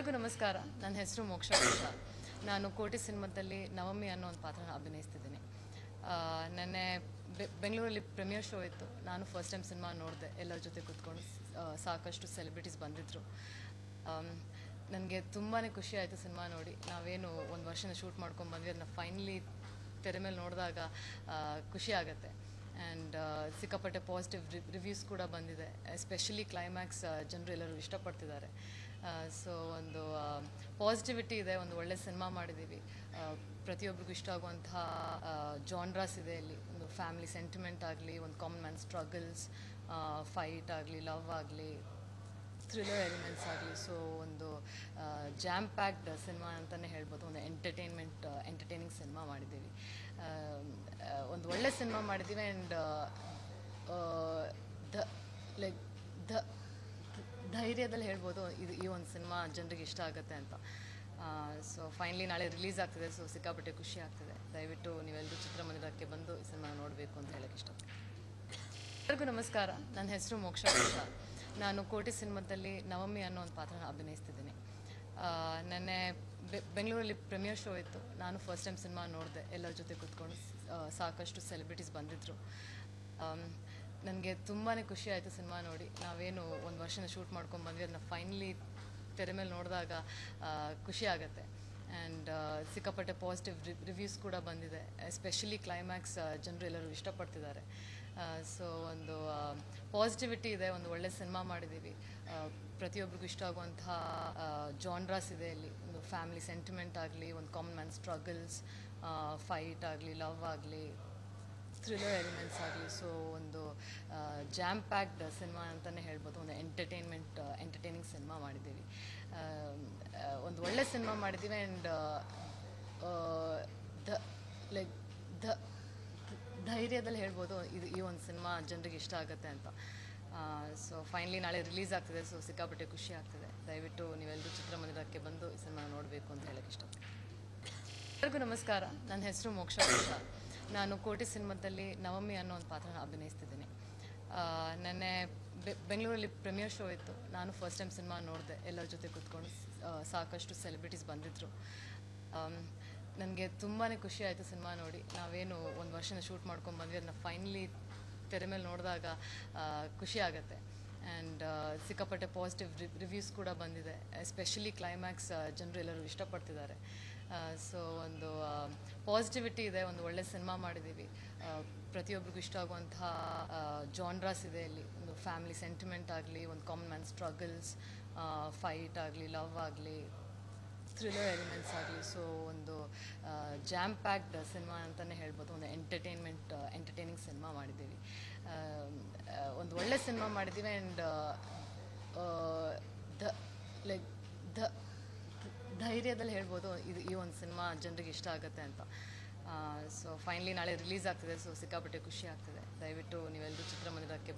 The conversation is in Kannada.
ಎಲ್ಲರಿಗೂ ನಮಸ್ಕಾರ. ನನ್ನ ಹೆಸರು ಮೋಕ್ಷಾ ಘೋಷ. ನಾನು ಕೋಟಿ ಸಿನಿಮಾದಲ್ಲಿ ನವಮಿ ಅನ್ನೋ ಒಂದು ಪಾತ್ರನ ಅಭಿನಯಿಸ್ತಿದ್ದೀನಿ. ನೆನ್ನೆ ಬೆಂಗಳೂರಲ್ಲಿ ಪ್ರೀಮಿಯರ್ ಶೋ ಇತ್ತು. ನಾನು ಫಸ್ಟ್ ಟೈಮ್ ಸಿನಿಮಾ ನೋಡಿದೆ. ಎಲ್ಲರ ಜೊತೆ ಕೂತ್ಕೊಂಡು ಸಾಕಷ್ಟು ಸೆಲೆಬ್ರಿಟೀಸ್ ಬಂದಿದ್ದರು. ನನಗೆ ತುಂಬಾ ಖುಷಿ ಆಯಿತು ಸಿನಿಮಾ ನೋಡಿ. ನಾವೇನು ಒಂದು ವರ್ಷನ ಶೂಟ್ ಮಾಡ್ಕೊಂಡು ಬಂದ್ವಿ, ಅದನ್ನ ಫೈನಲಿ ತೆರೆ ಮೇಲೆ ನೋಡಿದಾಗ ಖುಷಿ ಆಗುತ್ತೆ. ಆ್ಯಂಡ್ ಸಿಕ್ಕಾಪಟ್ಟೆ ಪಾಸಿಟಿವ್ ರಿವ್ಯೂಸ್ ಕೂಡ ಬಂದಿದೆ. ಎಸ್ಪೆಷಲಿ ಕ್ಲೈಮ್ಯಾಕ್ಸ್ ಜನರು ಎಲ್ಲರೂ ಇಷ್ಟಪಡ್ತಿದ್ದಾರೆ. ಸೊ ಒಂದು ಪಾಸಿಟಿವಿಟಿ ಇದೆ. ಒಂದು ಒಳ್ಳೆ ಸಿನಿಮಾ ಮಾಡಿದ್ದೀವಿ. ಪ್ರತಿಯೊಬ್ಬರಿಗೂ ಇಷ್ಟ ಆಗುವಂತಹ ಜಾನ್ರಾಸ್ ಇದೆ ಇಲ್ಲಿ. ಒಂದು ಫ್ಯಾಮಿಲಿ ಸೆಂಟಿಮೆಂಟ್ ಆಗಲಿ, ಒಂದು ಕಾಮನ್ ಮ್ಯಾನ್ ಸ್ಟ್ರಗಲ್ಸ್, ಫೈಟ್ ಆಗಲಿ, ಲವ್ ಆಗಲಿ, ಥ್ರಿಲ್ಲರ್ ಎಲಿಮೆಂಟ್ಸ್ ಆಗಲಿ. ಸೊ ಒಂದು ಜಾಮ್ ಪ್ಯಾಕ್ಡ್ ಸಿನಿಮಾ ಅಂತಲೇ ಹೇಳ್ಬೋದು. ಒಂದು ಎಂಟರ್ಟೈನಿಂಗ್ ಸಿನಿಮಾ ಮಾಡಿದ್ದೀವಿ. ಒಂದು ಒಳ್ಳೆ ಸಿನಿಮಾ ಮಾಡಿದ್ದೀವಿ. ಆ್ಯಂಡ್ ಧೈರ್ಯದಲ್ಲಿ ಹೇಳ್ಬೋದು ಈ ಒಂದು ಸಿನಿಮಾ ಜನರಿಗೆ ಇಷ್ಟ ಆಗುತ್ತೆ ಅಂತ. ಸೊ ಫೈನಲಿ ನಾಳೆ ರಿಲೀಸ್ ಆಗ್ತಿದೆ. ಸೊ ಸಿಕ್ಕಾಪಟ್ಟೆ ಖುಷಿ ಆಗ್ತಿದೆ. ದಯವಿಟ್ಟು ನೀವೆಲ್ಲರೂ ಚಿತ್ರಮಂದಿರಕ್ಕೆ ಬಂದು ಈ ಸಿನಿಮಾ ನೋಡಬೇಕು ಅಂತ ಹೇಳಕ್ಕೆ ಇಷ್ಟಪಡ್ತೀನಿ. ಎಲ್ಲರಿಗೂ ನಮಸ್ಕಾರ. ನನ್ನ ಹೆಸರು ಮೋಕ್ಷಾ ಘೋಷ. ನಾನು ಕೋಟಿ ಸಿನಿಮಾದಲ್ಲಿ ನವಮಿ ಅನ್ನೋ ಒಂದು ಪಾತ್ರನ ಅಭಿನಯಿಸ್ತಿದ್ದೀನಿ. ನೆನ್ನೆ ಬೆಂಗಳೂರಲ್ಲಿ ಪ್ರೀಮಿಯರ್ ಶೋ ಇತ್ತು. ನಾನು ಫಸ್ಟ್ ಟೈಮ್ ಸಿನಿಮಾ ನೋಡಿದೆ. ಎಲ್ಲರ ಜೊತೆ ಕೂತ್ಕೊಂಡು ಸಾಕಷ್ಟು ಸೆಲೆಬ್ರಿಟೀಸ್ ಬಂದಿದ್ದರು. ನನಗೆ ತುಂಬಾ ಖುಷಿ ಆಯಿತು ಸಿನಿಮಾ ನೋಡಿ. ನಾವೇನು ಒಂದು ವರ್ಷನ ಶೂಟ್ ಮಾಡ್ಕೊಂಡು ಬಂದ್ವಿ, ಅದನ್ನ ಫೈನಲಿ ತೆರೆ ಮೇಲೆ ನೋಡಿದಾಗ ಖುಷಿ ಆಗುತ್ತೆ. ಆ್ಯಂಡ್ ಸಿಕ್ಕಾಪಟ್ಟೆ ಪಾಸಿಟಿವ್ ರಿವ್ಯೂಸ್ ಕೂಡ ಬಂದಿದೆ. ಎಸ್ಪೆಷಲಿ ಕ್ಲೈಮ್ಯಾಕ್ಸ್ ಜನರು ಎಲ್ಲರೂ ಇಷ್ಟಪಡ್ತಿದ್ದಾರೆ. ಸೊ ಒಂದು ಪಾಸಿಟಿವಿಟಿ ಇದೆ. ಒಂದು ಒಳ್ಳೆ ಸಿನಿಮಾ ಮಾಡಿದ್ದೀವಿ. ಪ್ರತಿಯೊಬ್ಬರಿಗೂ ಇಷ್ಟ ಆಗುವಂತಹ ಜಾನ್ರಾಸ್ ಇದೆ ಇಲ್ಲಿ. ಒಂದು ಫ್ಯಾಮಿಲಿ ಸೆಂಟಿಮೆಂಟ್ ಆಗಲಿ, ಒಂದು ಕಾಮನ್ ಮ್ಯಾನ್ ಸ್ಟ್ರಗಲ್ಸ್, ಫೈಟ್ ಆಗಲಿ, ಲವ್ ಆಗಲಿ, ಥ್ರಿಲ್ಲರ್ ಎಲಿಮೆಂಟ್ಸ್ ಆಗಲಿ. ಸೊ ಒಂದು ಜಾಮ್ ಪ್ಯಾಕ್ಡ್ ಸಿನಿಮಾ ಅಂತಲೇ ಹೇಳ್ಬೋದು. ಒಂದು ಎಂಟರ್ಟೈನಿಂಗ್ ಸಿನಿಮಾ ಮಾಡಿದ್ದೀವಿ. ಒಂದು ಒಳ್ಳೆ ಸಿನಿಮಾ ಮಾಡಿದ್ದೀವಿ. ಆ್ಯಂಡ್ ಧೈರ್ಯದಲ್ಲಿ ಹೇಳ್ಬೋದು ಈ ಒಂದು ಸಿನಿಮಾ ಜನರಿಗೆ ಇಷ್ಟ ಆಗುತ್ತೆ ಅಂತ. ಸೊ ಫೈನಲಿ ನಾಳೆ ರಿಲೀಸ್ ಆಗ್ತಿದೆ. ಸೊ ಸಿಕ್ಕಾಪಟ್ಟೆ ಖುಷಿ ಆಗ್ತಿದೆ. ದಯವಿಟ್ಟು ನೀವೆಲ್ಲರೂ ಚಿತ್ರಮಂದಿರಕ್ಕೆ ಬಂದು ಈ ಸಿನಿಮಾ ನೋಡಬೇಕು ಅಂತ ಹೇಳಕ್ಕೆ ಇಷ್ಟಪಡ್ತೀನಿ. ಎಲ್ಲರಿಗೂ ನಮಸ್ಕಾರ. ನನ್ನ ಹೆಸರು ಮೋಕ್ಷಾ ಘೋಷ. ನಾನು ಕೋಟಿ ಸಿನಿಮಾದಲ್ಲಿ ನವಮಿ ಅನ್ನೋ ಒಂದು ಪಾತ್ರನ ಅಭಿನಯಿಸ್ತಿದ್ದೀನಿ. ನೆನ್ನೆ ಬೆಂಗಳೂರಲ್ಲಿ ಪ್ರೀಮಿಯರ್ ಶೋ ಇತ್ತು. ನಾನು ಫಸ್ಟ್ ಟೈಮ್ ಸಿನಿಮಾ ನೋಡಿದೆ. ಎಲ್ಲರ ಜೊತೆ ಕೂತ್ಕೊಂಡು ಸಾಕಷ್ಟು ಸೆಲೆಬ್ರಿಟೀಸ್ ಬಂದಿದ್ದರು. ನನಗೆ ತುಂಬಾ ಖುಷಿ ಆಯಿತು ಸಿನಿಮಾ ನೋಡಿ. ನಾವೇನು ಒಂದು ವರ್ಷನ ಶೂಟ್ ಮಾಡ್ಕೊಂಡು ಬಂದ್ವಿ, ಅದನ್ನ ಫೈನಲಿ ತೆರೆ ಮೇಲೆ ನೋಡಿದಾಗ ಖುಷಿ ಆಗುತ್ತೆ. ಆ್ಯಂಡ್ ಸಿಕ್ಕಾಪಟ್ಟೆ ಪಾಸಿಟಿವ್ ರಿವ್ಯೂಸ್ ಕೂಡ ಬಂದಿದೆ. ಎಸ್ಪೆಷಲಿ ಕ್ಲೈಮ್ಯಾಕ್ಸ್ ಜನರು ಎಲ್ಲರೂ ಇಷ್ಟಪಡ್ತಿದ್ದಾರೆ. ಸೊ ಒಂದು ಪಾಸಿಟಿವಿಟಿ ಇದೆ. ಒಂದು ಒಳ್ಳೆ ಸಿನಿಮಾ ಮಾಡಿದ್ದೀವಿ. ಪ್ರತಿಯೊಬ್ಬರಿಗೂ ಇಷ್ಟ ಆಗುವಂತಹ ಜಾನ್ರಾಸ್ ಇದೆ ಇಲ್ಲಿ. ಒಂದು ಫ್ಯಾಮಿಲಿ ಸೆಂಟಿಮೆಂಟ್ ಆಗಲಿ, ಒಂದು ಕಾಮನ್ ಮ್ಯಾನ್ ಸ್ಟ್ರಗಲ್ಸ್, ಫೈಟ್ ಆಗಲಿ, ಲವ್ ಆಗಲಿ, ಥ್ರಿಲ್ಲರ್ ಎಲಿಮೆಂಟ್ಸ್ ಆಗಲಿ. ಸೊ ಒಂದು ಜಾಮ್ ಪ್ಯಾಕ್ಡ್ ಸಿನಿಮಾ ಅಂತಲೇ ಹೇಳ್ಬೋದು. ಒಂದು ಎಂಟರ್ಟೈನಿಂಗ್ ಸಿನಿಮಾ ಮಾಡಿದ್ದೀವಿ. ಒಂದು ಒಳ್ಳೆ ಸಿನಿಮಾ ಮಾಡಿದ್ದೀವಿ. ಆ್ಯಂಡ್ ಧೈರ್ಯದಲ್ಲಿ ಹೇಳ್ಬೋದು ಈ ಒಂದು ಸಿನಿಮಾ ಜನರಿಗೆ ಇಷ್ಟ ಆಗುತ್ತೆ ಅಂತ. ಸೊ ಫೈನಲಿ ನಾಳೆ ರಿಲೀಸ್ ಆಗ್ತಿದೆ. ಸೊ ಸಿಕ್ಕಾಪಟ್ಟೆ ಖುಷಿ ಆಗ್ತಿದೆ. ದಯವಿಟ್ಟು ನೀವೆಲ್ಲರೂ ಚಿತ್ರಮಂದಿರಕ್ಕೆ